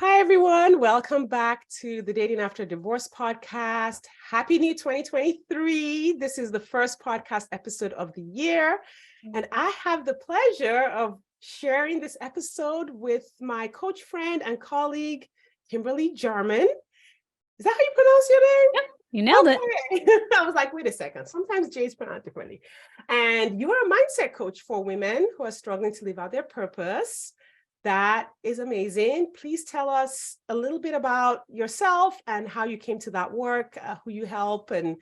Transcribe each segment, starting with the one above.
Hi, everyone. Welcome back to the Dating After Divorce podcast. Happy new 2023. This is the first podcast episode of the year. And I have the pleasure of sharing this episode with my coach friend and colleague, Kimberly Jarman. Is that how you pronounce your name? Yep, you nailed it. I was like, wait a second. Sometimes J's pronounced differently. And you are a mindset coach for women who are struggling to live out their purpose. That is amazing. Please tell us a little bit about yourself and how you came to that work, who you help, and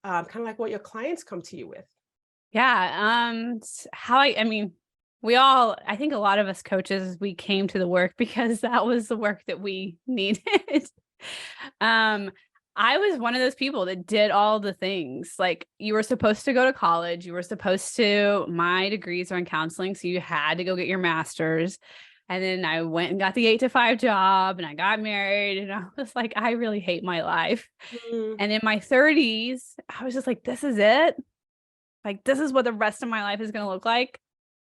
kind of like what your clients come to you with. Yeah. I think a lot of us coaches, we came to the work because that was the work that we needed. I was one of those people that did all the things. Like, you were supposed to go to college. My degrees are in counseling. So you had to go get your master's. And then I went and got the 8-to-5 job and I got married and I was like, I really hate my life. And in my 30s, I was just like, this is it. Like, this is what the rest of my life is going to look like.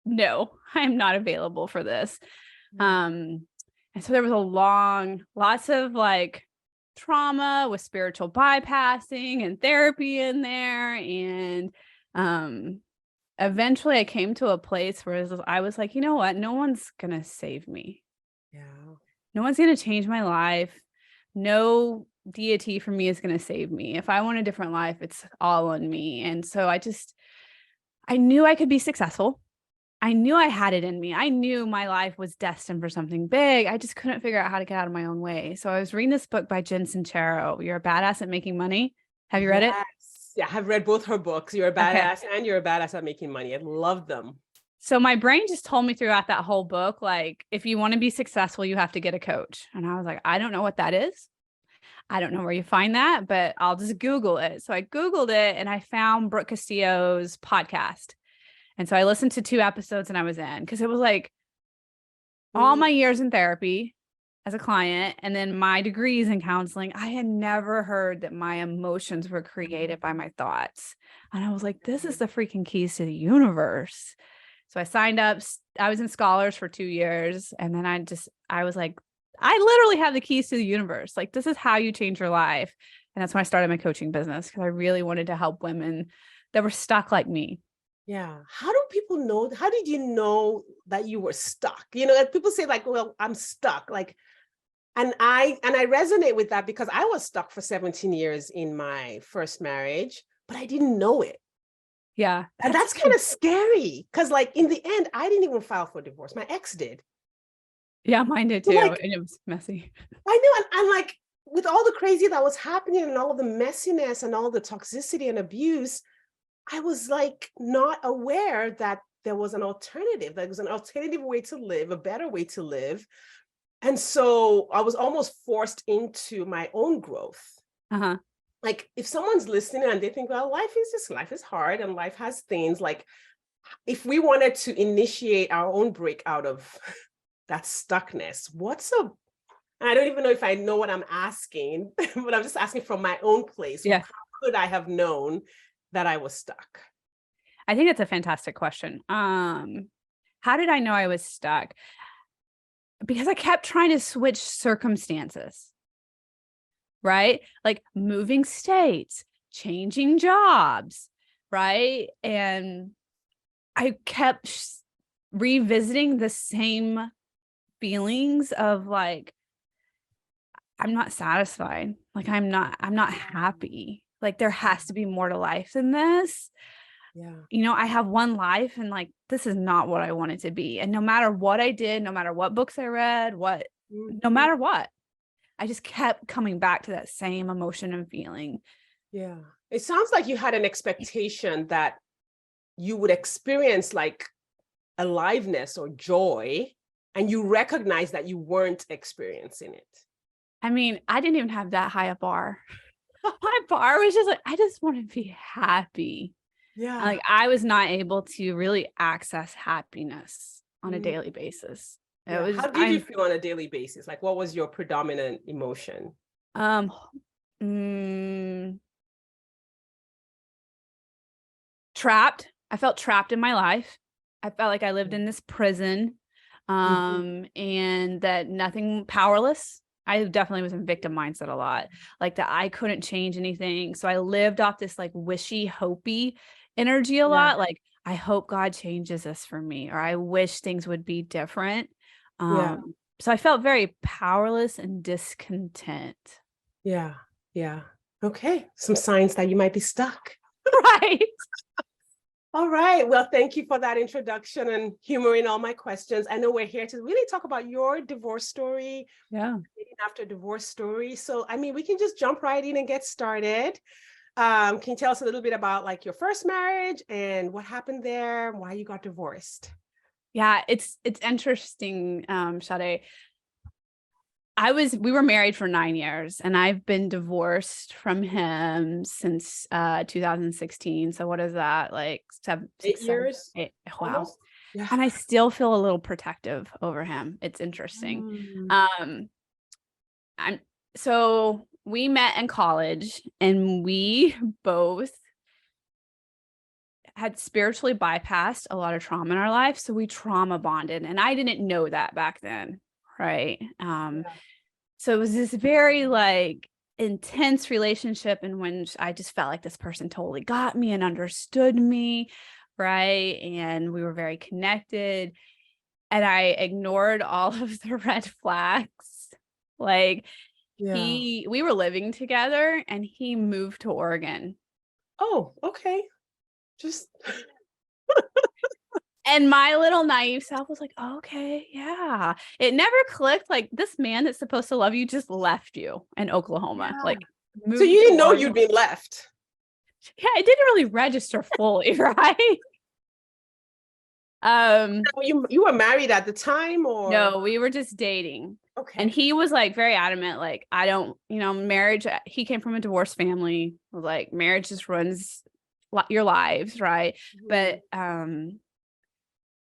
No, I'm not available for this. And so there was lots of like trauma with spiritual bypassing and therapy in there. And eventually I came to a place where I was like, you know what? No one's going to save me. Yeah. No one's going to change my life. No deity for me is going to save me. If I want a different life, it's all on me. And so I knew I could be successful. I knew I had it in me. I knew my life was destined for something big. I just couldn't figure out how to get out of my own way. So I was reading this book by Jen Sincero, You're a Badass at Making Money. Have you read it? Yeah, I've read both her books. You're a badass and You're a badass at making money. I love them. So my brain just told me throughout that whole book, like, if you want to be successful, you have to get a coach. And I was like, I don't know what that is. I don't know where you find that, but I'll just Google it. So I Googled it and I found Brooke Castillo's podcast. And so I listened to 2 episodes and I was in, because it was like all my years in therapy as a client and then my degrees in counseling. I had never heard that my emotions were created by my thoughts. And I was like, this is the freaking keys to the universe. So I signed up. I was in Scholars for 2 years. And then I was like, I literally have the keys to the universe. Like, this is how you change your life. And that's when I started my coaching business, because I really wanted to help women that were stuck like me. Yeah. How do people know? How did you know that you were stuck? You know, people say like, well, I'm stuck. Like, and I resonate with that because I was stuck for 17 years in my first marriage, but I didn't know it. Yeah. And that's kind of scary because, like, in the end, I didn't even file for divorce. My ex did. Yeah, mine did too. Like, and it was messy. I know. And like, with all the crazy that was happening and all of the messiness and all the toxicity and abuse, I was like not aware that there was an alternative. There was an alternative way to live, a better way to live. And so I was almost forced into my own growth. Uh-huh. Like, if someone's listening and they think, well, life is hard and life has things, like, if we wanted to initiate our own break out of that stuckness, I don't even know if I know what I'm asking, but I'm just asking from my own place. Yeah. How could I have known that I was stuck? I think that's a fantastic question. How did I know I was stuck? Because I kept trying to switch circumstances, right? Like moving states, changing jobs, right? And I kept revisiting the same feelings of like, I'm not satisfied. Like, I'm not happy. Like, there has to be more to life than this. Yeah. You know, I have one life and like, this is not what I want it to be. And no matter what I did, no matter what books I read, no matter what, I just kept coming back to that same emotion and feeling. Yeah. It sounds like you had an expectation that you would experience like aliveness or joy, and you recognize that you weren't experiencing it. I mean, I didn't even have that high a bar. My bar was just like, I just want to be happy. Yeah. Like, I was not able to really access happiness on a daily basis. How did you feel on a daily basis? Like, what was your predominant emotion? Trapped. I felt trapped in my life. I felt like I lived in this prison. And that nothing powerless. I definitely was in victim mindset a lot, like that I couldn't change anything. So I lived off this like wishy hopey energy a Yeah. lot. Like, I hope God changes this for me, or I wish things would be different. Yeah. So I felt very powerless and discontent. Yeah. Yeah. Okay. Some signs that you might be stuck. Right. All right. Well, thank you for that introduction and humoring all my questions. I know we're here to really talk about your divorce story, Yeah. dating after divorce story. So, I mean, we can just jump right in and get started. Can you tell us a little bit about like your first marriage and what happened there, why you got divorced? Yeah, it's interesting, Sade. We were married for 9 years, and I've been divorced from him since 2016. So what is that? Like 8 years, 8. Wow. almost. Yeah. And I still feel a little protective over him. It's interesting. Mm. Um, I'm so we met in college, and we both had spiritually bypassed a lot of trauma in our life. So we trauma bonded, and I didn't know that back then. Right. Yeah. So it was this very like intense relationship in which I just felt like this person totally got me and understood me. Right. And we were very connected. And I ignored all of the red flags. Like Yeah. we were living together, and he moved to Oregon. Oh, okay. Just And my little naive self was like, oh, okay, yeah. It never clicked. Like, this man that's supposed to love you just left you in Oklahoma, yeah. like So you moved to didn't know you'd Oregon. been left. Yeah, it didn't really register fully, right? You were married at the time or No, we were just dating. And okay. he was like very adamant, like, I don't, marriage, he came from a divorced family. Like, marriage just runs your lives, right? Mhm. But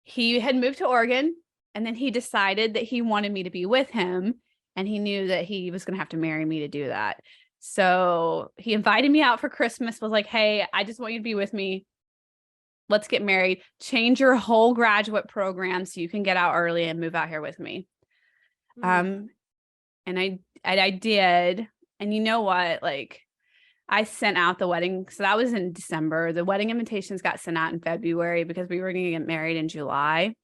he had moved to Oregon, and then he decided that he wanted me to be with him, and he knew that he was going to have to marry me to do that. So he invited me out for Christmas, was like, hey, I just want you to be with me. Let's get married, change your whole graduate program so you can get out early and move out here with me. Mm. And I did. And you know what? Like, I sent out the wedding. So that was in December. The wedding invitations got sent out in February because we were going to get married in July.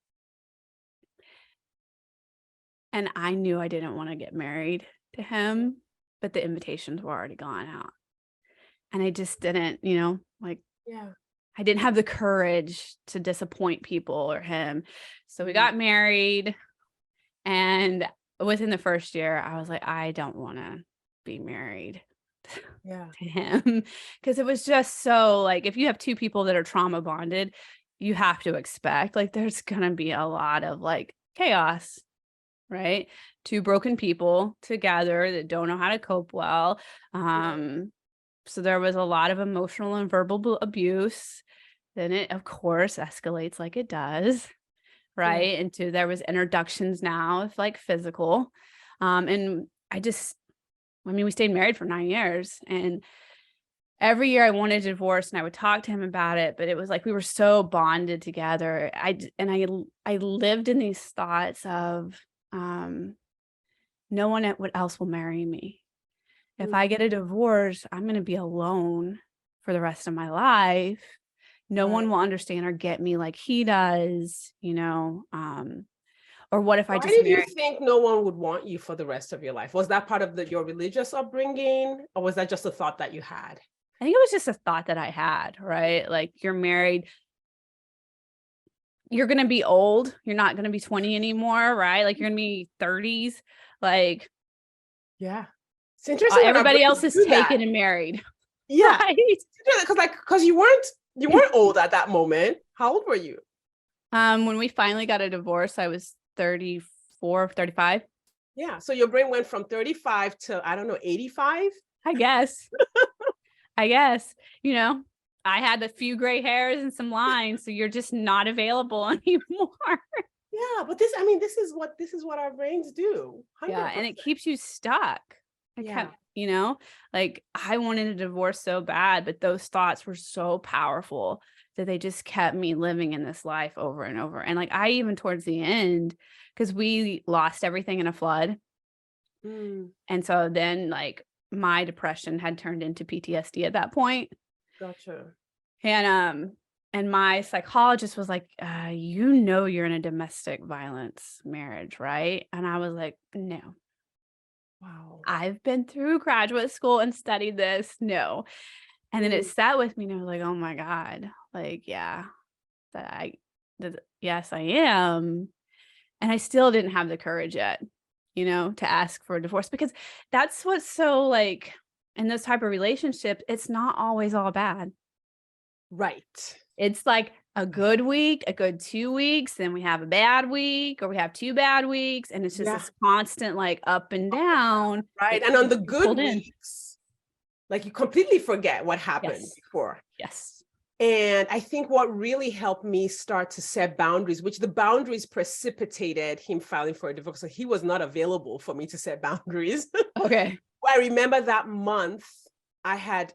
And I knew I didn't want to get married to him, but the invitations were already gone out. And I just didn't, like, Yeah. I didn't have the courage to disappoint people or him. So we got married, and within the first year, I was like, I don't want to be married Yeah. to him, because it was just so like, if you have two people that are trauma bonded, you have to expect like there's going to be a lot of like chaos. Right? Two broken people together that don't know how to cope well. So there was a lot of emotional and verbal abuse. Then it, of course, escalates like it does, Yeah. right? Into there was introductions now of like physical. And we stayed married for 9 years, and every year I wanted a divorce, and I would talk to him about it, but it was like we were so bonded together. I lived in these thoughts of no one else will marry me. If I get a divorce, I'm going to be alone for the rest of my life. No one Right. will understand or get me like he does, or what if I Why just did you marry? think no one would want you for the rest of your life? Was that part of your religious upbringing, or was that just a thought that you had? I think it was just a thought that I had, right? Like, you're married, you're going to be old. You're not going to be 20 anymore, right? Like, you're going to be 30s. Like, Yeah. It's interesting that our everybody else brains is do that. taken and married, Yeah. right? Because you weren't old at that moment. How old were you? When we finally got a divorce, I was 34, 35. Yeah. So your brain went from 35 to, I don't know, 85. I guess. I guess, I had a few gray hairs and some lines, so you're just not available anymore. Yeah, but this is what our brains do. Yeah, 100%. and it keeps you stuck. I Yeah. kept, like, I wanted a divorce so bad, but those thoughts were so powerful that they just kept me living in this life over and over. And like, I even towards the end, because we lost everything in a flood. Mm, And so then like my depression had turned into PTSD at that point. gotcha. And my psychologist was like, you're in a domestic violence marriage, right? And I was like, no, Wow. I've been through graduate school and studied this. No. And then it Mm, sat with me and I was like, oh my God, like, yeah, yes, I am. And I still didn't have the courage yet, to ask for a divorce, because that's what's so like in this type of relationship, it's not always all bad. right. It's like a good week, a good 2 weeks, then we have a bad week, or we have 2 bad weeks, and it's just Yeah. this constant like up and down Right. that And on keeps the you pulled good in. weeks, like you completely forget what happened Yes. before. Yes. And I think what really helped me start to set boundaries, which the boundaries precipitated him filing for a divorce. So he was not available for me to set boundaries. Okay. I remember that month I had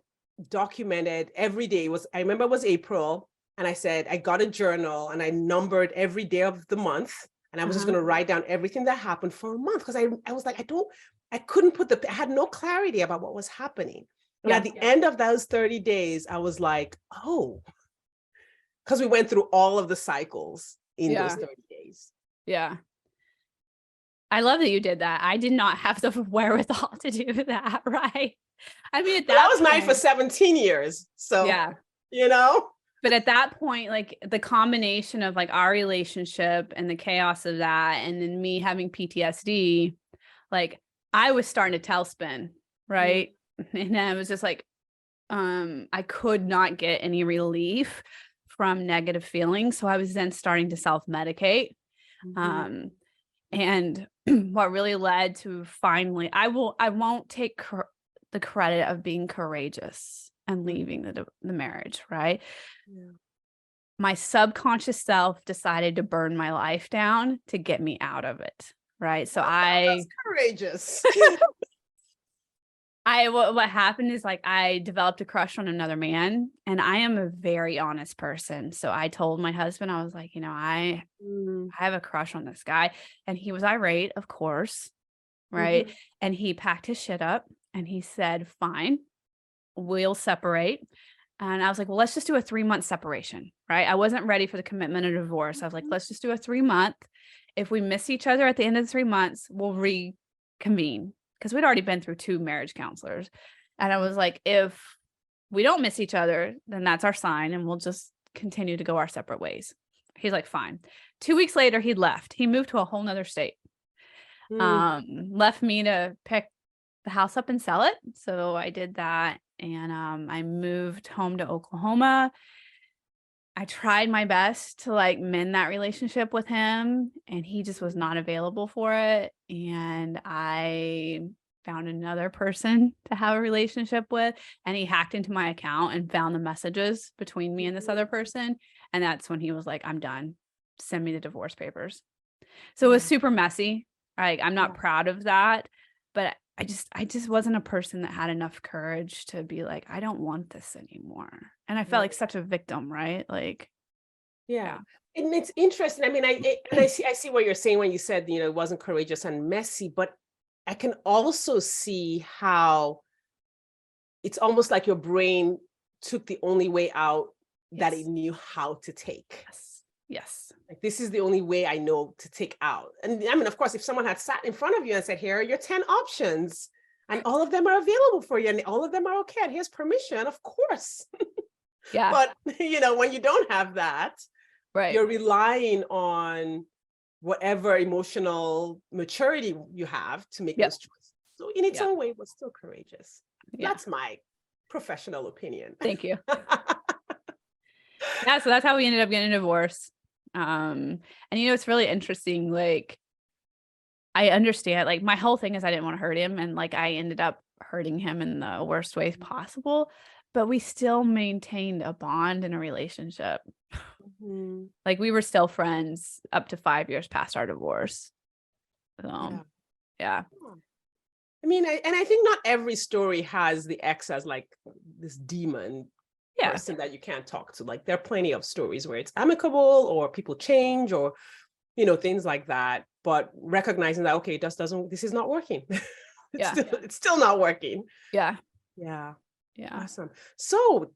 documented every day. I remember it was April. And I said, I got a journal and I numbered every day of the month. And I was just Uh-huh. going to write down everything that happened for a month. Because I was like, I couldn't I had no clarity about what was happening. And at the end of those 30 days, I was like, oh, because we went through all of the cycles in those 30 days. Yeah. I love that you did that. I did not have the wherewithal to do that, right? I mean, at But I that was married for point, 17 years. So, yeah. you know? But at that point, like the combination of like our relationship and the chaos of that, and then me having PTSD, like I was starting to tailspin, right? And I was just like, I could not get any relief from negative feelings. So I was then starting to self-medicate. Mhm. And what really led to finally, I won't take the credit of being courageous and leaving the marriage, right? Yeah. My subconscious self decided to burn my life down to get me out of it, right? So That's courageous. what happened is like I developed a crush on another man, and I am a very honest person. So I told my husband, I was like, I Mm, have a crush on this guy. And he was irate, of course, right? mhm. And he packed his shit up and he said, fine, we'll separate. And I was like, well, let's just do a 3-month separation, right? I wasn't ready for the commitment of divorce. I was like, let's just do a 3-month. If we miss each other at the end of the 3 months, we'll reconvene, because we'd already been through 2 marriage counselors. And I was like, if we don't miss each other, then that's our sign and we'll just continue to go our separate ways. He's like, fine. 2 weeks later, he left. He moved to a whole nother state. Mm. Left me to pick the house up and sell it. So I did that. And I moved home to Oklahoma. I tried my best to like mend that relationship with him, and he just was not available for it. And I found another person to have a relationship with, and he hacked into my account and found the messages between me and this other person. And that's when he was like, I'm done. Send me the divorce papers. So it was super messy. Like, I'm not proud of that, but I just wasn't a person that had enough courage to be like, I don't want this anymore. And I felt like such a victim, right? Like, Yeah. yeah. And it's interesting. I mean, I see what you're saying when you said, it wasn't courageous and messy, but I can also see how it's almost like your brain took the only way out that it Yes. knew how to take. Yes. Yes. Like, this is the only way I know to take out. And I mean, of course, if someone had sat in front of you and said, here are your 10 options, and all of them are available for you, and all of them are okay, and here's permission, of course. Yeah. But, when you don't have that, Right. you're relying on whatever emotional maturity you have to make Yep. those choices. So in its Yep. own way, it was still courageous. Yeah. That's my professional opinion. Thank you. Yeah. So that's how we ended up getting a divorce. And it's really interesting. Like, I understand, like my whole thing is I didn't want to hurt him, and like I ended up hurting him in the worst ways possible, but we still maintained a bond in a relationship. Mhm. Like we were still friends up to 5 years past our divorce. Yeah. Yeah. I mean, I think not every story has the ex as like this demon Yeah. person that you can't talk to. Like there are plenty of stories where it's amicable or people change or, things like that. But recognizing that, okay, this is not working. Yeah. It's still not working. Yeah. Yeah. Yeah. Awesome. So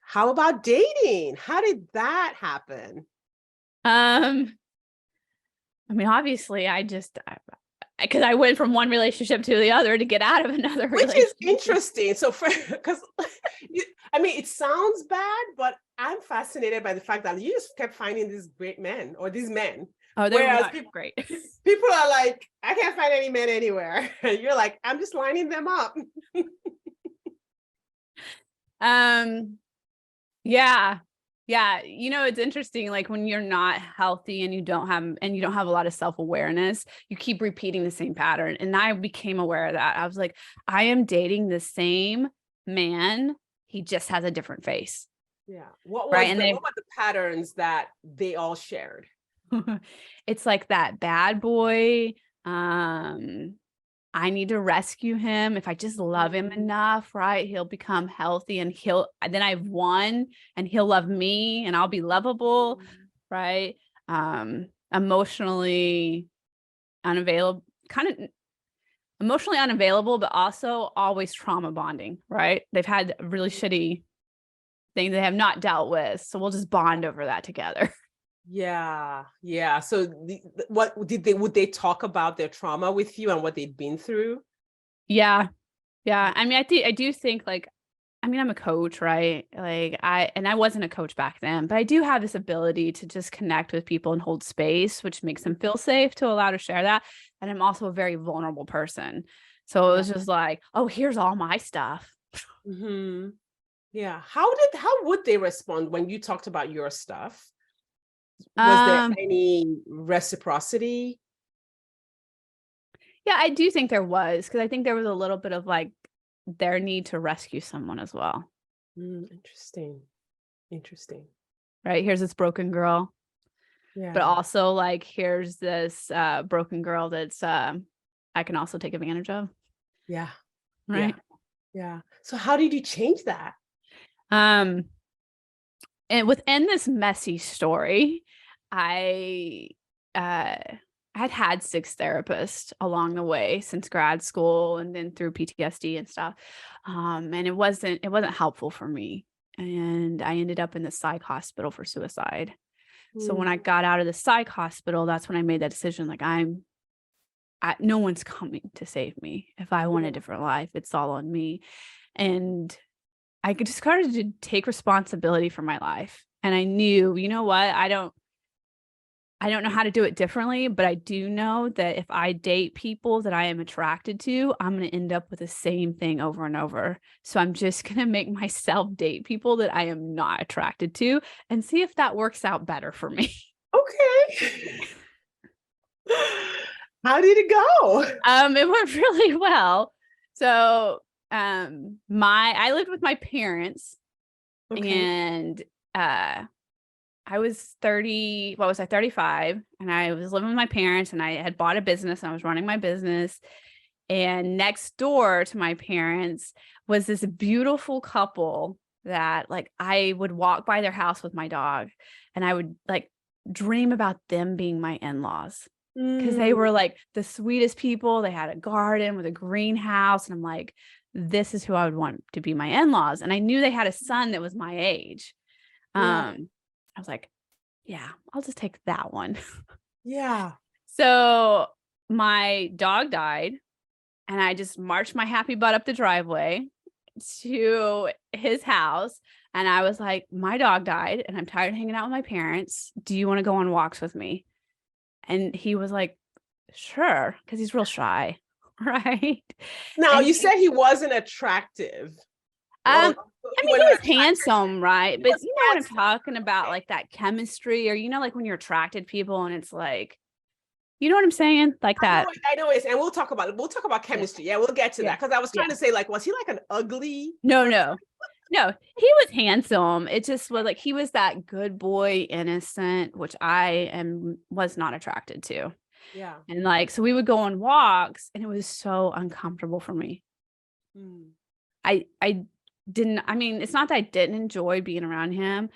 how about dating? How did that happen? I mean, obviously because I went from one relationship to the other to get out of another Which is relationship. interesting. So because it sounds bad, but I'm fascinated by the fact that you just kept finding these great men or these men. Oh, they're Whereas great. People are like, I can't find any men anywhere. You're like, I'm just lining them up. Yeah. Yeah. It's interesting. Like when you're not healthy and you don't have a lot of self-awareness, you keep repeating the same pattern. And I became aware of that. I was like, I am dating the same man. He just has a different face. Yeah. What Right. what were the patterns that they all shared? It's like that bad boy. I need to rescue him. If I just love him enough, right? He'll become healthy and then I've won and he'll love me and I'll be lovable, right? Emotionally unavailable, but also always trauma bonding, right? They've had really shitty things they have not dealt with. So we'll just bond over that together. Yeah. Yeah. So would they talk about their trauma with you and what they'd been through? Yeah. Yeah. I mean, I do think I'm a coach, right? Like I wasn't a coach back then, but I do have this ability to just connect with people and hold space, which makes them feel safe to allow to share that. And I'm also a very vulnerable person. So it was just like, oh, here's all my stuff. Mm-hmm. Yeah. How would they respond when you talked about your stuff? Was there any reciprocity? Yeah, I do think there was, because I think there was a little bit of like their need to rescue someone as well. Interesting. Right. Here's this broken girl. Yeah. But also like here's this broken girl that's I can also take advantage of. Yeah. Right. Yeah. So how did you change that? And within this messy story, I had 6 therapists along the way since grad school and then through PTSD and stuff. And it wasn't helpful for me. And I ended up in the psych hospital for suicide. So when I got out of the psych hospital, that's when I made that decision. Like no one's coming to save me. If I want a different life, it's all on me. And I just started to take responsibility for my life. And I knew, you know what? I don't know how to do it differently, but I do know that if I date people that I am attracted to, I'm going to end up with the same thing over and over. So I'm just going to make myself date people that I am not attracted to and see if that works out better for me. Okay. How did it go? It went really well. So I lived with my parents and I was 35 and I was living with my parents and I had bought a business and I was running my business. And next door to my parents was this beautiful couple that like I would walk by their house with my dog and I would like dream about them being my in-laws because they were like the sweetest people. They had a garden with a greenhouse and I'm like, this is who I would want to be my in-laws. And I knew they had a son that was my age. I was like, yeah, I'll just take that one. Yeah. So my dog died and I just marched my happy butt up the driveway to his house. And I was like, my dog died and I'm tired of hanging out with my parents. Do you want to go on walks with me? And he was like, sure. Cause he's real shy. Right. Now and you said he wasn't attractive. I mean, he was handsome, right? But you know what I'm talking about, like that chemistry, or like when you're attracted to people and it's like, you know what I'm saying? Like that. I know it is. And we'll talk about chemistry. Yeah, we'll get to that. Because I was trying to say, like, was he like an ugly? No, he was handsome. It just was like he was that good boy, innocent, which was not attracted to. Yeah. And like, so we would go on walks and it was so uncomfortable for me. I it's not that I didn't enjoy being around him,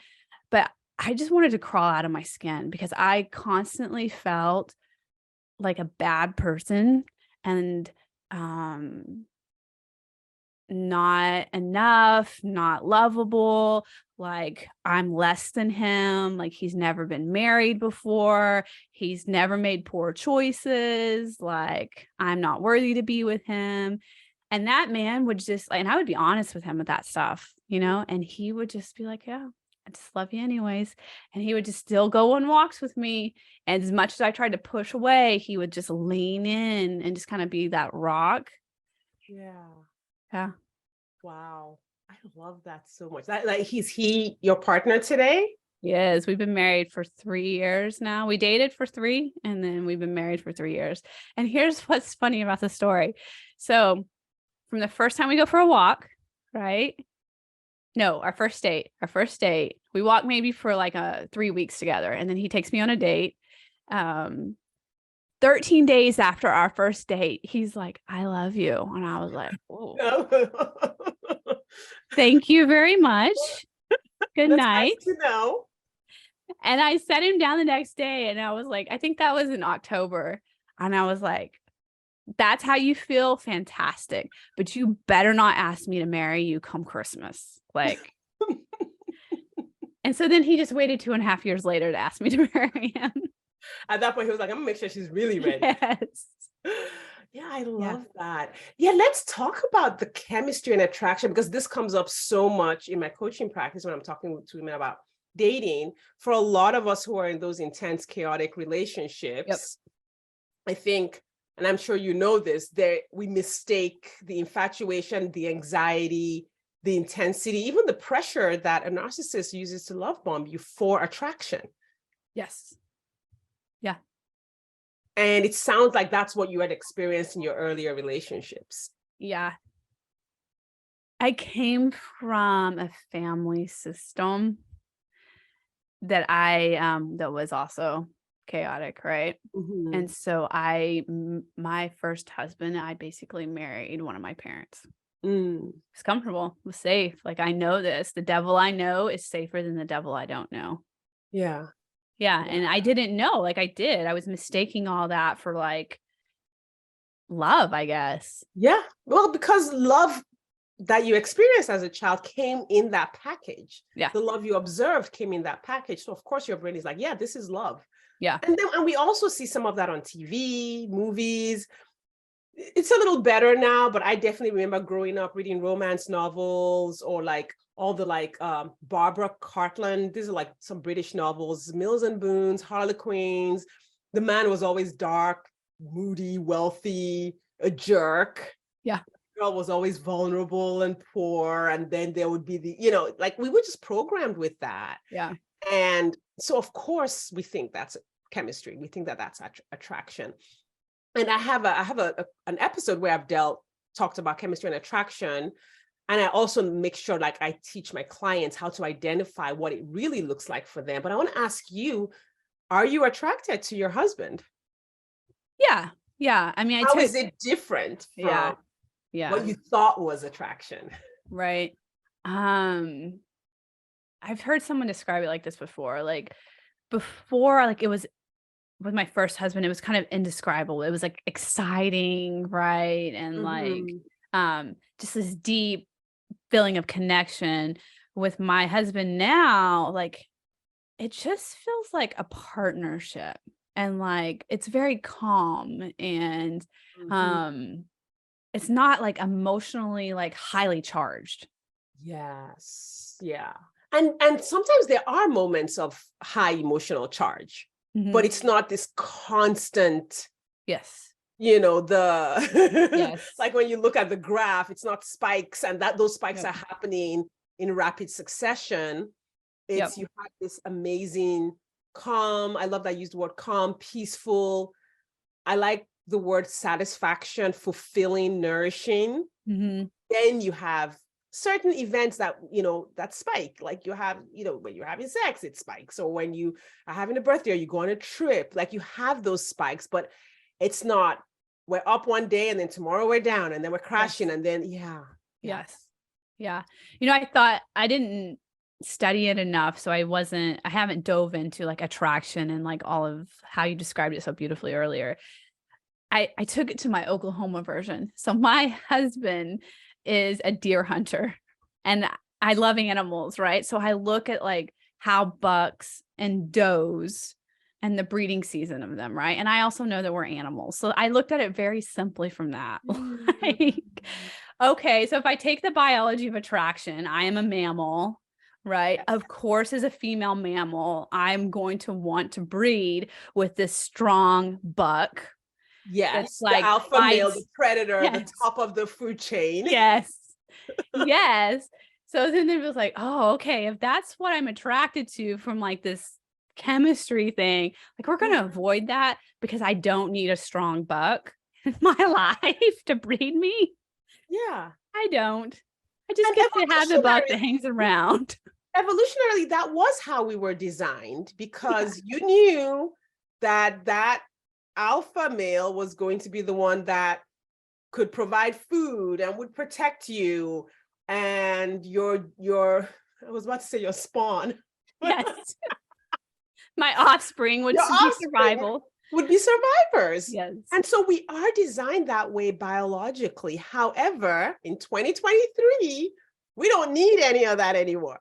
but I just wanted to crawl out of my skin because I constantly felt like a bad person and not enough, not lovable, like I'm less than him, like he's never been married before, he's never made poor choices, like I'm not worthy to be with him. And that man would just and I would be honest with him with that stuff, and he would just be like, "Yeah, I just love you anyways." And he would just still go on walks with me. And as much as I tried to push away, he would just lean in and just kind of be that rock. Yeah. Yeah. Wow. I love that so much. That like he your partner today? Yes, we've been married for 3 years now. We dated for 3 and then we've been married for 3 years. And here's what's funny about the story. So, from the first time we go for a walk, right? No, our first date. We walk maybe for like 3 weeks together and then he takes me on a date. 13 days after our first date, he's like, "I love you." And I was like, "Oh, thank you very much. Good That's night." nice to know. And I sat him down the next day and I was like, I think that was in October. And I was like, "That's how you feel? Fantastic. But you better not ask me to marry you come Christmas." Like, and so then he just waited 2.5 years later to ask me to marry him. At that point, he was like, I'm gonna make sure she's really ready. Yes. Yeah, I love that. Yeah, let's talk about the chemistry and attraction because this comes up so much in my coaching practice when I'm talking to women about dating. For a lot of us who are in those intense, chaotic relationships, I think, and I'm sure you know this, we mistake the infatuation, the anxiety, the intensity, even the pressure that a narcissist uses to love bomb you for attraction. Yes. Yeah. And it sounds like that's what you had experienced in your earlier relationships. Yeah. I came from a family system that that was also chaotic, right? Mhm. And so my first husband, I basically married one of my parents. Mm. It's comfortable, it was safe. Like I know this. The devil I know is safer than the devil I don't know. Yeah. Yeah. And I didn't know, like I did. I was mistaking all that for like love, I guess. Yeah. Well, because love that you experienced as a child came in that package. Yeah. The love you observed came in that package. So of course your brain is like, yeah, this is love. Yeah. And we also see some of that on TV, movies. It's a little better now, but I definitely remember growing up reading romance novels or like all the like Barbara Cartland. These are like some British novels, Mills and Boons, Harlequins. The man was always dark, moody, wealthy, a jerk. Yeah. The girl was always vulnerable and poor. And then there would be like we were just programmed with that. Yeah. And so of course we think that's chemistry. We think that that's attraction. And I have an episode where I've talked about chemistry and attraction. And I also make sure like I teach my clients how to identify what it really looks like for them. But I want to ask you, are you attracted to your husband? Yeah. Yeah. I mean, how is it different from what you thought was attraction? Right. I've heard someone describe it like this before. Like before, like it was with my first husband, it was kind of indescribable. It was like exciting, right? And like just this deep feeling of connection. With my husband now, like it just feels like a partnership and like it's very calm and it's not like emotionally like highly charged. Yes. Yeah. And sometimes there are moments of high emotional charge, but it's not this constant. Yes. Yes. Like when you look at the graph, it's not spikes and those spikes are happening in rapid succession. It's you have this amazing calm. I love that you used the word calm, peaceful. I like the word satisfaction, fulfilling, nourishing. Then you have certain events that that spike, like you have when you're having sex it spikes, or when you are having a birthday or you go on a trip, like you have those spikes, but it's not we're up one day and then tomorrow we're down and then we're crashing and then yes. Yeah. You know, I thought I didn't study it enough. So I haven't dove into like attraction and like all of how you described it so beautifully earlier. I took it to my Oklahoma version. So my husband is a deer hunter and I love animals, right? So I look at like how bucks and does and the breeding season of them, right? And I also know that we're animals. So I looked at it very simply from that. Like, okay, so if I take the biology of attraction, I am a mammal, right? Yes. Of course, as a female mammal, I'm going to want to breed with this strong buck. That's Yes, the like alpha male, the fights. predator, the Yes. top of the food chain. Yes. Yes. So then it was like, oh, okay, if that's what I'm attracted to from like this chemistry thing, like we're going to avoid that because I don't need a strong buck in my life to breed me. Yeah. I don't. I just And get to have the buck that hangs around. evolutionarily, that was how we were designed, because you knew that that alpha male was going to be the one that could provide food and would protect you, and your I was about to say your spawn. Yes. My offspring would Your be offspring survival. would be survivors. Yes. And so we are designed that way biologically. However, in 2023, we don't need any of that anymore.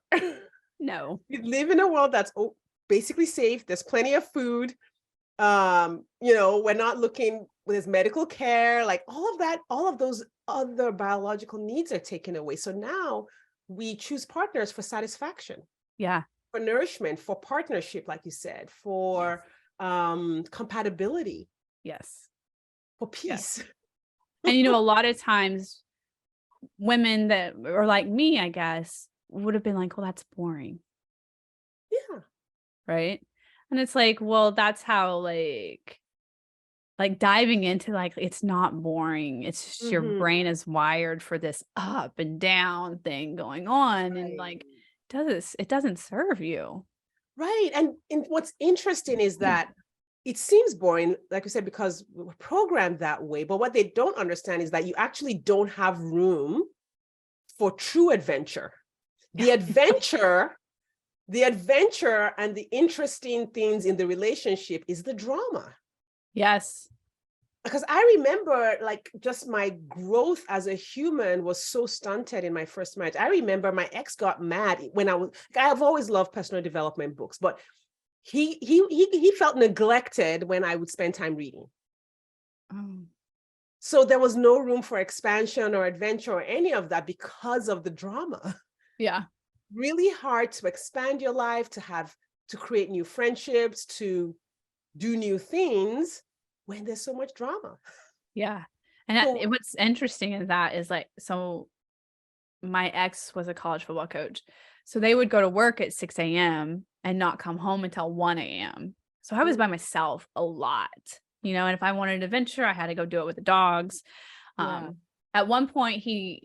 No. We live in a world that's basically safe. There's plenty of food. We're not looking, there's medical care, like all of that, all of those other biological needs are taken away. So now we choose partners for satisfaction. Yeah. For nourishment, for partnership, like you said, for compatibility. Yes. For peace. Yes. And a lot of times women that are like me, I guess, would have been like, well, that's boring. Yeah. Right. And it's like, well, that's how like diving into like, it's not boring. It's just your brain is wired for this up and down thing going on. Right. And like, it doesn't serve you. Right. And what's interesting is that it seems boring, like we said, because we're programmed that way. But what they don't understand is that you actually don't have room for true adventure. The adventure and the interesting things in the relationship is the drama. Yes. Because I remember like just my growth as a human was so stunted in my first marriage. I remember my ex got mad when I've always loved personal development books, but he felt neglected when I would spend time reading. Oh. So there was no room for expansion or adventure or any of that because of the drama. Yeah. Really hard to expand your life, to create new friendships, to do new things when there's so much drama. Yeah. And what's interesting in that is like, so my ex was a college football coach. So they would go to work at 6 a.m. and not come home until 1 a.m. So I was by myself a lot, and if I wanted an adventure, I had to go do it with the dogs. At one point he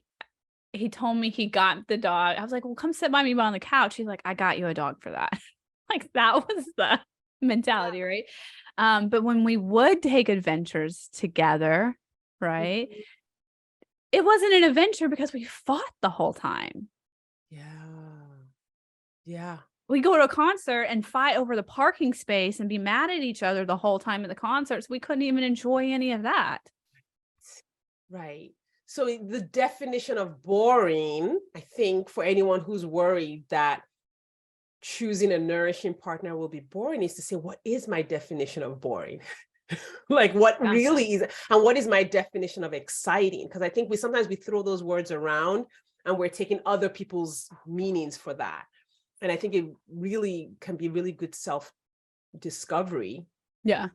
told me he got the dog. I was like, well, come sit by me on the couch. He's like, I got you a dog for that. Like that was the mentality, right? But when we would take adventures together, right? It wasn't an adventure because we fought the whole time. Yeah. We go to a concert and fight over the parking space and be mad at each other the whole time at the concerts. We couldn't even enjoy any of that. Right. So the definition of boring, I think, for anyone who's worried that choosing a nourishing partner will be boring, is to say, what is my definition of boring? Like what really is, and what is my definition of exciting? Because I think sometimes we throw those words around and we're taking other people's meanings for that. And I think it really can be really good self-discovery. Yeah.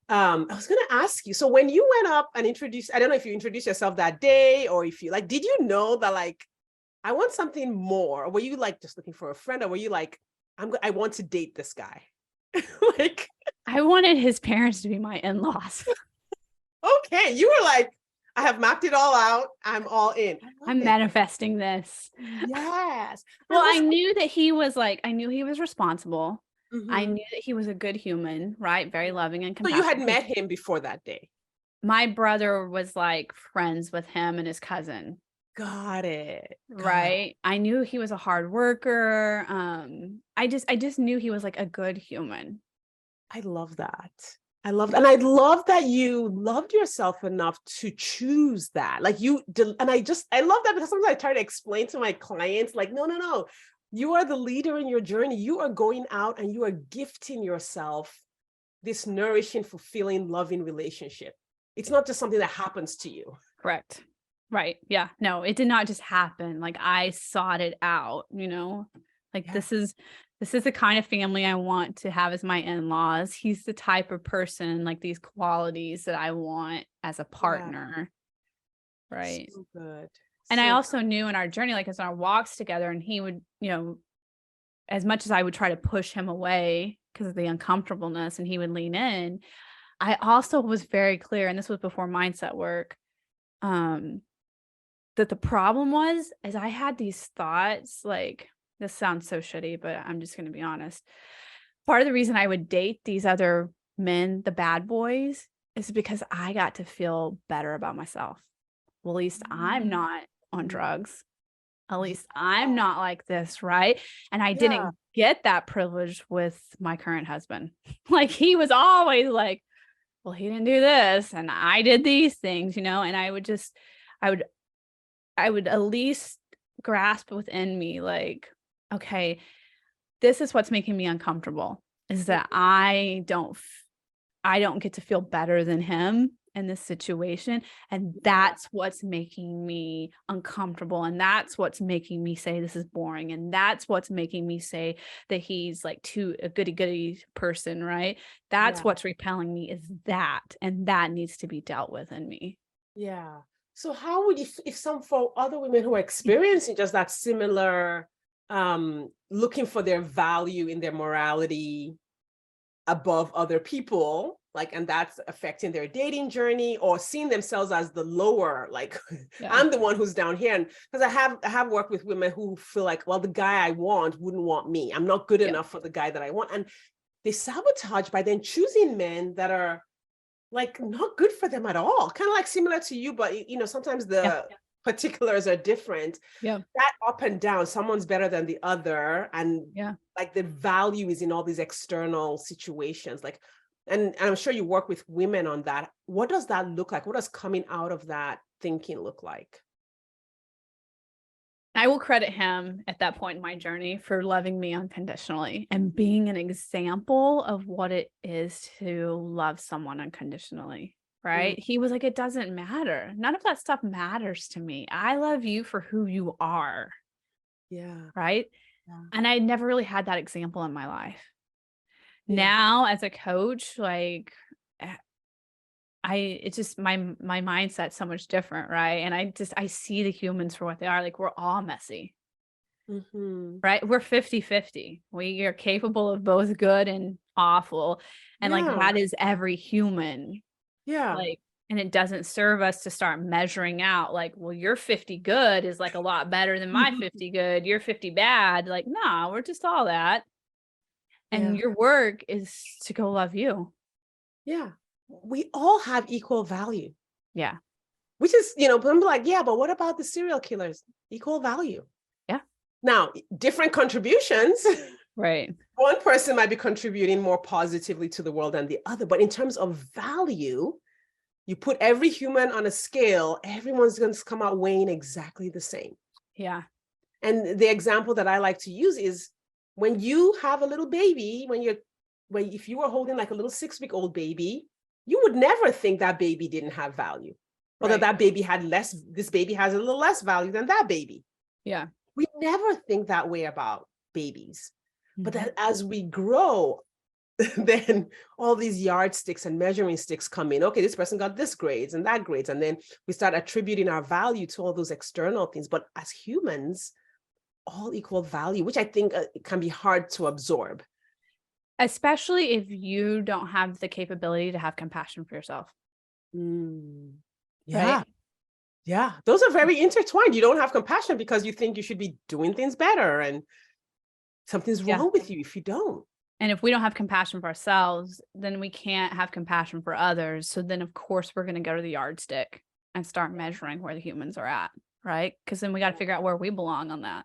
I was going to ask you, so when you went up and introduced, I don't know if you introduced yourself that day, or if you did you know that like, I want something more? Or were you like just looking for a friend? Or were you like, I want to date this guy? Like, I wanted his parents to be my in-laws. Okay. You were like, I have mapped it all out. I'm all in. I'm manifesting this. Yes. Well, I knew he was responsible. I Mhm. knew that he was a good human, right? Very loving and So you had compassionate. met him before that day? My brother was like friends with him and his cousin. Got it. Got it. right? I knew he was a hard worker. I just knew he was like a good human. I love that. I love, and I love that you loved yourself enough to choose that. Like and I love that because sometimes I try to explain to my clients, like, no, no, no, you are the leader in your journey. You are going out and you are gifting yourself this nourishing, fulfilling, loving relationship. It's not just something that happens to you. Correct. Right. Yeah. No, it did not just happen. Like I sought it out, like Yeah. this is the kind of family I want to have as my in-laws. He's the type of person, like these qualities that I want as a partner. Right. So good. And I So also knew in our journey, like as our walks together, and he would, as much as I would try to push him away because of the uncomfortableness and he would lean in, I also was very clear, and this was before mindset work, that the problem is I had these thoughts, like, this sounds so shitty, but I'm just going to be honest. Part of the reason I would date these other men, the bad boys, is because I got to feel better about myself. Well, at least I'm not on drugs. At least I'm not like this, right? And I yeah, didn't get that privilege with my current husband. Like he was always like, well, he didn't do this and I did these things, and I would I would at least grasp within me like, okay, this is what's making me uncomfortable, is that I don't get to feel better than him in this situation. And that's what's making me uncomfortable. And that's what's making me say this is boring. And that's what's making me say that he's like a goody goody person, right? That's yeah, what's repelling me, is that. And that needs to be dealt with in me. yeah. So how would you, if some for other women who are experiencing just that similar, looking for their value in their morality above other people, like, and that's affecting their dating journey or seeing themselves as the lower, like Yeah. I'm the one who's down here. And because I have worked with women who feel like, well, the guy I want wouldn't want me. I'm not good Yep. enough for the guy that I want. And they sabotage by then choosing men that are like not good for them at all. Kind of like similar to you, but sometimes Yeah. the particulars are different. Yeah. That up and down, someone's better than the other, and Yeah. like the value is in all these external situations. Like, and I'm sure you work with women on that. What does that look like? What does coming out of that thinking look like? I will credit him at that point in my journey for loving me unconditionally and being an example of what it is to love someone unconditionally, right? He was like, it doesn't matter. None of that stuff matters to me. I love you for who you are, Yeah. right? Yeah. And I never really had that example in my life. Yeah. Now, as a coach, like it's just my mindset's so much different, right? And I see the humans for what they are. Like we're all messy, right? We're 50-50. We are capable of both good and awful. And like Yeah. that is every human. Yeah. Like, and it doesn't serve us to start measuring out like, well, your 50 good is like a lot better than my 50 good. You're 50 bad. Like, no, we're just all that. And Yeah. your work is to go love you. Yeah. We all have equal value. Yeah. Which is, but I'm like, yeah, but what about the serial killers? Equal value. Yeah. Now, different contributions. Right. One person might be contributing more positively to the world than the other, but in terms of value, you put every human on a scale, everyone's going to come out weighing exactly the same. Yeah. And the example that I like to use is when you have a little baby, if you were holding like a little 6-week-old baby, you would never think that baby didn't have value. Or Right. that baby had less, this baby has a little less value than that baby. Yeah. We never think that way about babies. But that as we grow, then all these yardsticks and measuring sticks come in. Okay, this person got this grades and that grades. And then we start attributing our value to all those external things. But as humans, all equal value, which I think can be hard to absorb. Especially if you don't have the capability to have compassion for yourself. Yeah. Right? Yeah. Those are very intertwined. You don't have compassion because you think you should be doing things better and something's wrong with you if you don't. And if we don't have compassion for ourselves, then we can't have compassion for others. So then, of course, we're going to go to the yardstick and start measuring where the humans are at. right? Because then we got to figure out where we belong on that.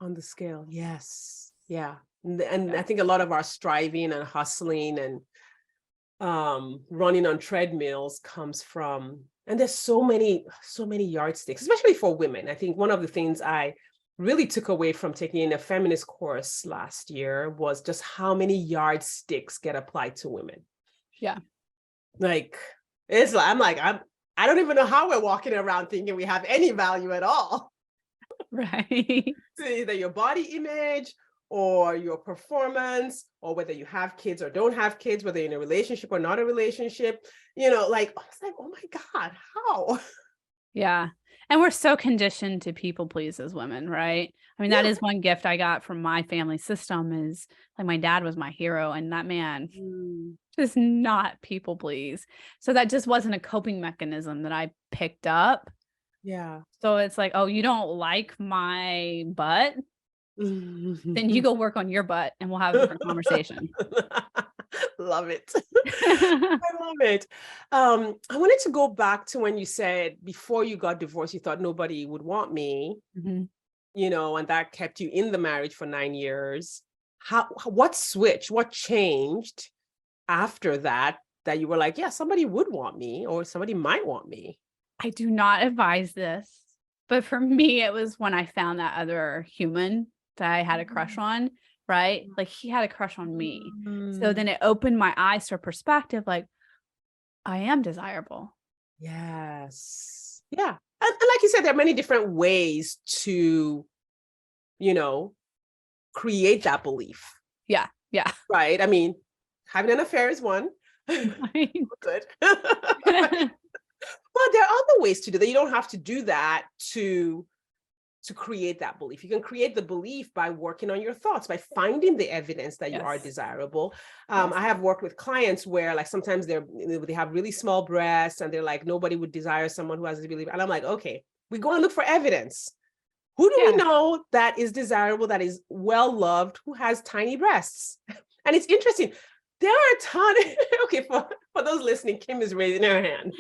On the scale. Yes. Yeah. And Yeah. I think a lot of our striving and hustling and running on treadmills comes from, and there's so many yardsticks, especially for women. I think one of the things I really took away from taking a feminist course last year was just how many yardsticks get applied to women. Yeah. Like, it's like, I don't even know how we're walking around thinking we have any value at all. Right. To either your body image or your performance, or whether you have kids or don't have kids, whether you're in a relationship or not a relationship, like, it's like, oh my God, how? Yeah. And we're so conditioned to people please as women, right? I mean, that Yeah. is one gift I got from my family system is like my dad was my hero and that man does not people please. So that just wasn't a coping mechanism that I picked up. Yeah. So it's like, oh, you don't like my butt? Then you go work on your butt and we'll have a different conversation. Love it. I love it. I wanted to go back to when you said before you got divorced, you thought nobody would want me, Mhm. and that kept you in the marriage for 9 years. What switched? What changed after that you were like, yeah, somebody would want me or somebody might want me? I do not advise this, but for me, it was when I found that other human that I had a crush on, right? Like he had a crush on me. So then Mm, it opened my eyes to a perspective like, I am desirable. yes. Yeah. And like you said, there are many different ways to, you know, create that belief, Yeah. Yeah. right? I mean, having an affair is one. Right. Good. Well, there are other ways to do that. You don't have to do that to create that belief. You can create the belief by working on your thoughts, by finding the evidence that you are Yes. desirable. Yes. I have worked with clients where like sometimes they have really small breasts and they're like, nobody would desire someone who has this belief. And I'm like, okay, we go and look for evidence. Who do we Yeah. know that is desirable, that is well loved, who has tiny breasts? And it's interesting. There are a ton. Okay, for those listening, Kim is raising her hand.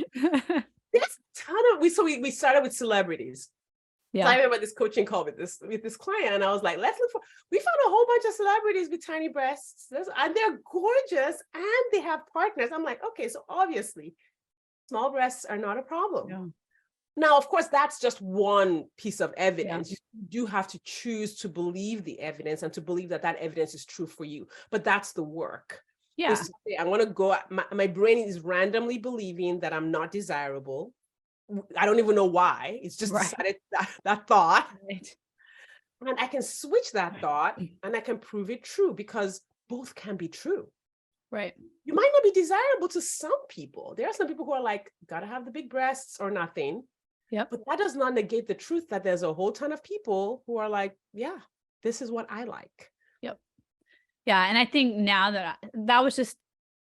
There's a ton of we started with celebrities. So I Yeah. remember this coaching call with this client, and I was like, let's look for. We found a whole bunch of celebrities with tiny breasts, and they're gorgeous, and they have partners. I'm like, okay, so obviously, small breasts are not a problem. Yeah. Now, of course, that's just one piece of Yeah. evidence. You do have to choose to believe the evidence and to believe that evidence is true for you. But that's the work. Yeah. Is to say, I want to go. My brain is randomly believing that I'm not desirable. I don't even know why. It's just Right. decided that thought. Right. And I can switch that thought and I can prove it true because both can be true. Right. You might not be desirable to some people. There are some people who are like, gotta have the big breasts or nothing. Yep. But that does not negate the truth that there's a whole ton of people who are like, yeah, this is what I like. Yep. Yeah. And I think now that was just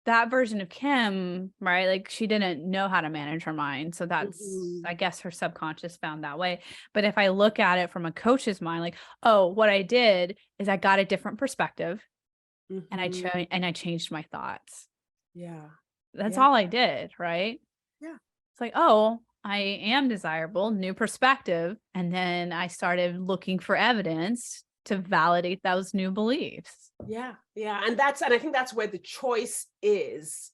that version of Kim, right? Like she didn't know how to manage her mind. So that's, I guess her subconscious found that way. But if I look at it from a coach's mind, like, oh, what I did is I got a different perspective and I changed my thoughts. Yeah. That's Yeah. all I did. Right. Yeah. It's like, oh, I am desirable, new perspective. And then I started looking for evidence to validate those new beliefs. Yeah. Yeah. And I think that's where the choice is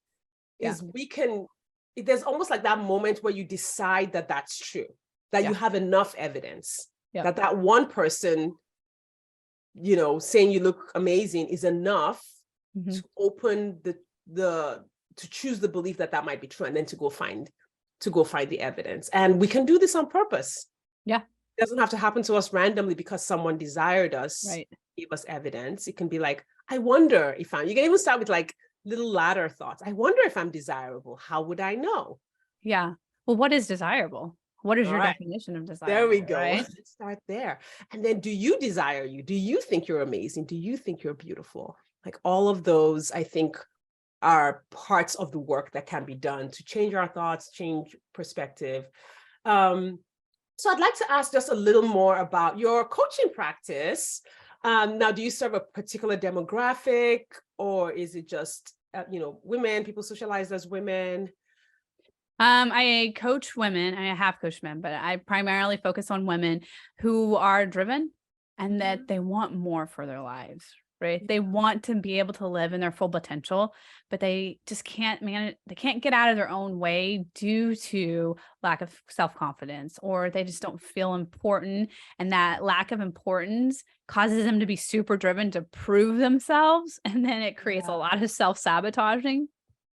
there's almost like that moment where you decide that that's true, that you have enough evidence that one person, saying you look amazing is enough to open to choose the belief that might be true and then to go find the evidence. And we can do this on purpose. Yeah. It doesn't have to happen to us randomly because someone desired us, right. Gave us evidence. It can be like, I wonder if you can even start with like little ladder thoughts. I wonder if I'm desirable. How would I know? Yeah. Well, what is desirable? What is your definition of desire? There we go. Right? Let's start there. And then do you desire you? Do you think you're amazing? Do you think you're beautiful? Like all of those, I think, are parts of the work that can be done to change our thoughts, change perspective. So I'd like to ask just a little more about your coaching practice. Now, do you serve a particular demographic or is it just, women, people socialized as women? I coach women. I have coached men, but I primarily focus on women who are driven and that they want more for their lives, right? They want to be able to live in their full potential, but they just can't manage, they can't get out of their own way due to lack of self-confidence, or they just don't feel important. And that lack of importance causes them to be super driven to prove themselves. And then it creates a Yeah. lot of self-sabotaging.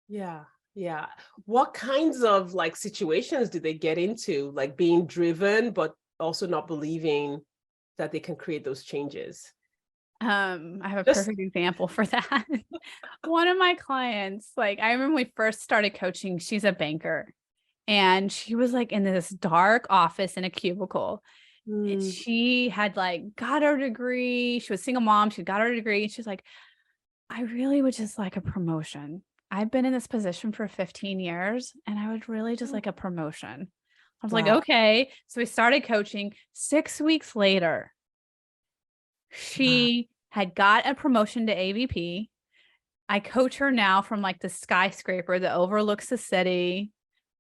Yeah. Yeah. What kinds of like situations do they get into, like being driven, but also not believing that they can create those changes? I have a Just, perfect example for that. One of my clients, like I remember when we first started coaching, she's a banker and she was like in this dark office in a cubicle. And mm, she had like got her degree. She was a single mom. She got her degree. And she's like, I really would just like a promotion. I've been in this position for 15 years and I would really just like a promotion. I was like, wow. okay. So we started coaching. 6 weeks later, Wow. she had got a promotion to AVP. I coach her now from like the skyscraper that overlooks the city,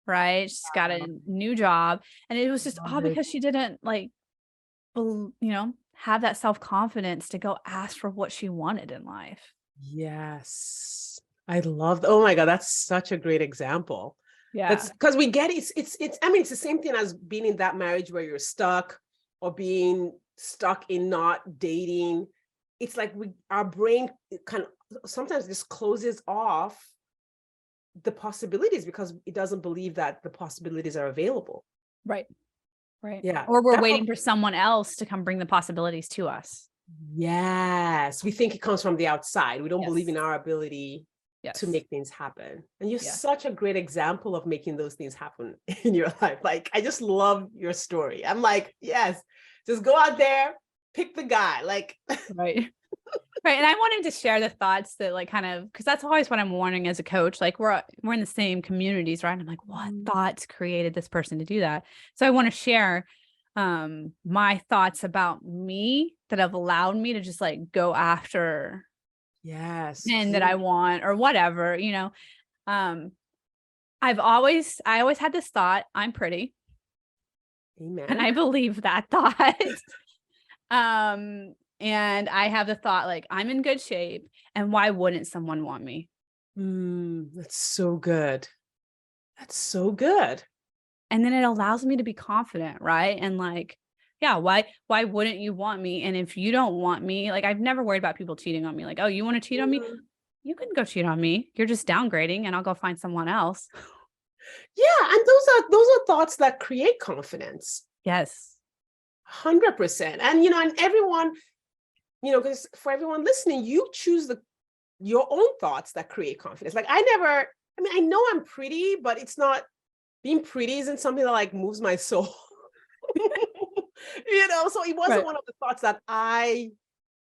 right? She's got a new job. And it was just all Love it. because she didn't like, have that self-confidence to go ask for what she wanted in life. Yes. I love, oh my God, that's such a great example. Yeah. That's because we get I mean, it's the same thing as being in that marriage where you're stuck or being stuck in not dating. It's like our brain kind of sometimes just closes off the possibilities because it doesn't believe that the possibilities are available. Right. Right. Yeah. Or we're waiting for someone else to come bring the possibilities to us. Yes. We think it comes from the outside. We don't believe in Yes. our ability to Yes. make things happen. And you're Yeah. such a great example of making those things happen in your life. Like, I just love your story. I'm like, yes, just go out there, pick the guy. Like, Right. Right. And I wanted to share the thoughts that like kind of because that's always what I'm wanting as a coach. Like we're in the same communities, right? And I'm like, what thoughts created this person to do that? So I want to share my thoughts about me that have allowed me to just like go after yes, men that please. I want or whatever. Um I always had this thought, I'm pretty, and Amen. I believe that thought. And I have the thought like I'm in good shape and why wouldn't someone want me? That's so good. That's so good. And then it allows me to be confident, right? And like, yeah, why wouldn't you want me? And if you don't want me, like I've never worried about people cheating on me. Like, oh, you want to cheat on me? Mm. You can go cheat on me. You're just downgrading and I'll go find someone else. Yeah, and those are thoughts that create confidence. Yes. 100%. And and everyone, because for everyone listening, you choose your own thoughts that create confidence. Like I know I'm pretty, but it's not being pretty isn't something that like moves my soul. So it wasn't Right. one of the thoughts that I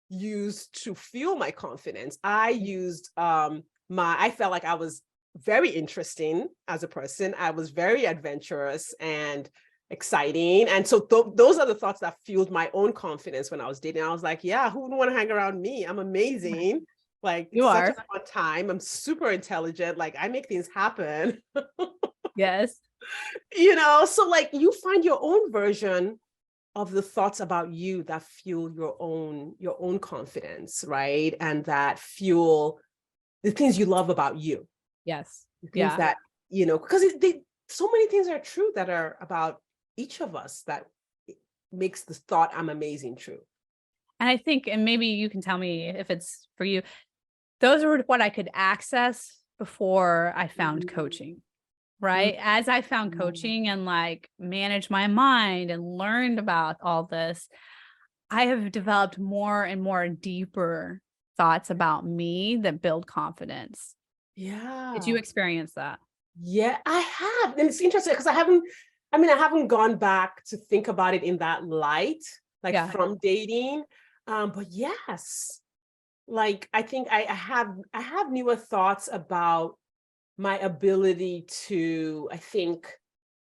used to fuel my confidence. I used I felt like I was very interesting as a person. I was very adventurous and exciting. And so those are the thoughts that fueled my own confidence when I was dating. I was like, yeah, who would want to hang around me? I'm amazing. Like, You it's such a are. fun time. I'm super intelligent. Like, I make things happen. Yes. So like you find your own version of the thoughts about you that fuel your own confidence, right? And that fuel the things you love about you, Yes. the things Yeah. that, because so many things are true that are about each of us that makes the thought I'm amazing true. And I think, and maybe you can tell me if it's for you, those are what I could access before I found coaching. Right. As I found Mhm. coaching and like managed my mind and learned about all this, I have developed more and more deeper thoughts about me that build confidence. Did you Yeah. experience that? Yeah, I have. And it's interesting because I haven't gone back to think about it in that light, like Yeah. from dating. But yes, like I think I have newer thoughts about my ability to, I think,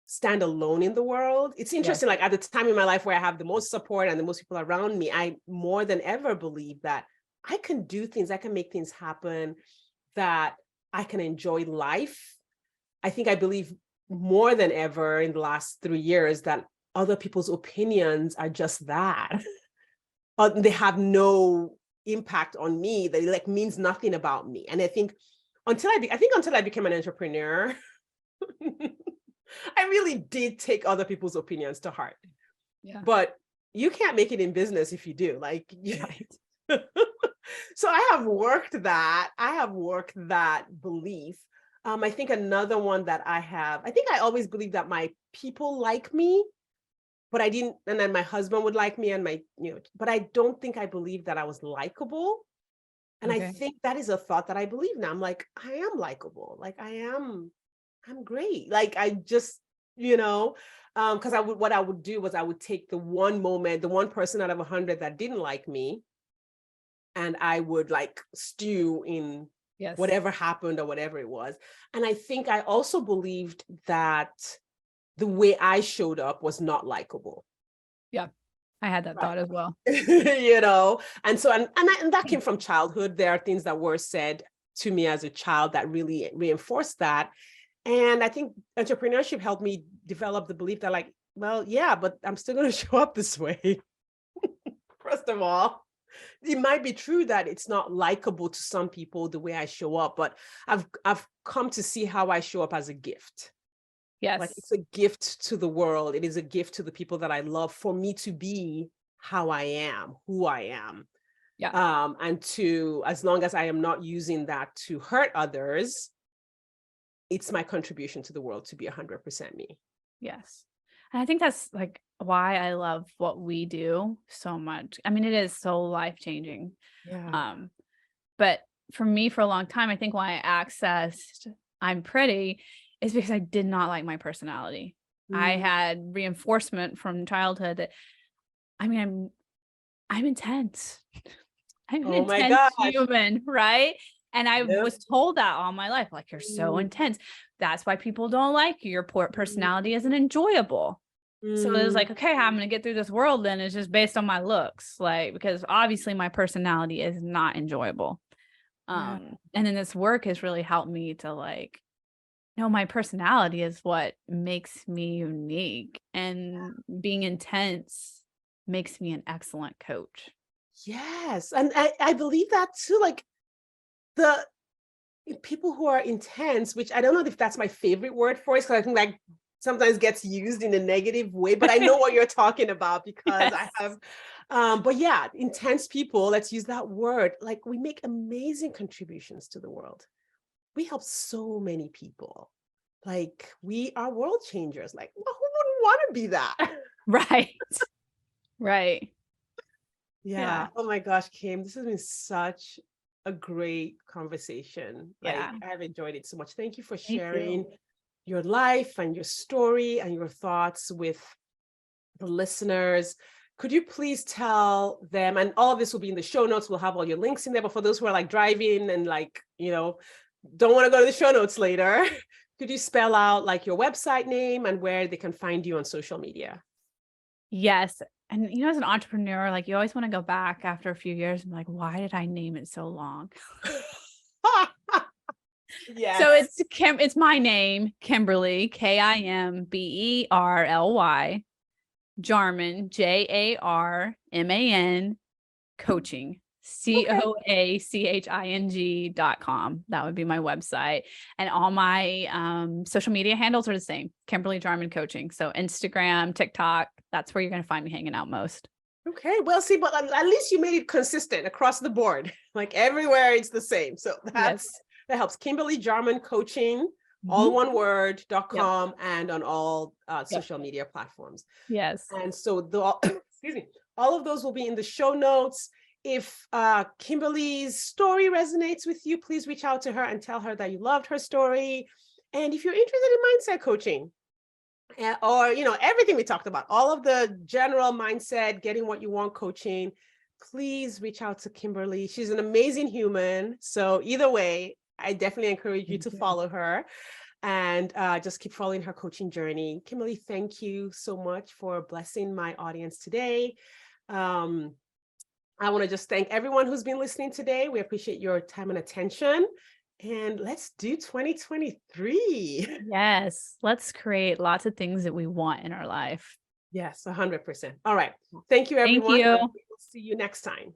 stand alone in the world. It's Yes. interesting, like at the time in my life where I have the most support and the most people around me, I more than ever believe that I can do things, I can make things happen, that I can enjoy life. I think I believe more than ever in the last 3 years that other people's opinions are just that. They have no impact on me. They like means nothing about me. And I think until I became an entrepreneur, I really did take other people's opinions to heart. Yeah. But you can't make it in business if you do. Like, Right. so I have worked that belief. I think another one that I think I always believed that my people like me, but I didn't, and then my husband would like me and but I don't think I believed that I was likable. And I Okay. think that is a thought that I believe now. I'm like, I am likable. Like I'm great. Like I just, because what I would do was I would take the one person out of 100 that didn't like me, and I would like stew in Yes. whatever happened or whatever it was. And I think I also believed that the way I showed up was not likable. Yeah. I had that thought as well. And so, and that came from childhood. There are things that were said to me as a child that really reinforced that. And I think entrepreneurship helped me develop the belief that like, well, yeah, but I'm still going to show up this way. First of all, it might be true that it's not likable to some people the way I show up, but I've come to see how I show up as a gift. Yes. Like it's a gift to the world. It is a gift to the people that I love for me to be how I am, who I am. Yeah. And to, as long as I am not using that to hurt others, it's my contribution to the world to be 100% me. Yes. And I think that's like why I love what we do so much. I mean, it is so life-changing. Yeah. But for me, for a long time, I think why I accessed I'm pretty is because I did not like my personality. I had reinforcement from childhood that, I mean, I'm intense. I'm an Oh my intense gosh. human, right? And I Yep. was told that all my life, like, you're so intense. That's why people don't like you. Your personality isn't enjoyable. So it was like, okay, how I'm going to get through this world then is just based on my looks, like, because obviously my personality is not enjoyable. Yeah. And then this work has really helped me to like, no, my personality is what makes me unique, and being intense makes me an excellent coach. Yes. And I believe that too. Like the people who are intense, which I don't know if that's my favorite word for it, because I think like sometimes gets used in a negative way, but I know what you're talking about because Yes. I have, but yeah, intense people, let's use that word. Like we make amazing contributions to the world. We help so many people. Like we are world changers. Like, well, who wouldn't want to be that? Right. Right. Yeah. Oh my gosh, Kim, this has been such a great conversation. Like Yeah. I've enjoyed it so much. Thank you for Thank sharing you. your life and your story and your thoughts with the listeners. Could you please tell them, and all of this will be in the show notes, we'll have all your links in there, but for those who are like driving and like, don't want to go to the show notes later, could you spell out like your website name and where they can find you on social media? Yes. And as an entrepreneur, like you always want to go back after a few years and like, why did I name it so long? Yes. So it's my name, Kimberly, Kimberly, Jarman, Jarman, coaching, coaching.com. That would be my website. And all my social media handles are the same, Kimberly Jarman Coaching. So Instagram, TikTok, that's where you're going to find me hanging out most. Okay, well, see, but at least you made it consistent across the board. Like everywhere it's the same. So that helps. Kimberly Jarman Coaching, all one word, .com, and on all social media platforms. Yes. And so excuse me, all of those will be in the show notes. If Kimberly's story resonates with you, please reach out to her and tell her that you loved her story. And if you're interested in mindset coaching, or everything we talked about, all of the general mindset, getting what you want coaching, please reach out to Kimberly. She's an amazing human. So either way, I definitely encourage you to follow her and just keep following her coaching journey. Kimberly, thank you so much for blessing my audience today. I want to just thank everyone who's been listening today. We appreciate your time and attention. And let's do 2023. Yes. Let's create lots of things that we want in our life. Yes, 100%. All right. Thank you, Thank everyone. you. And we will see you next time.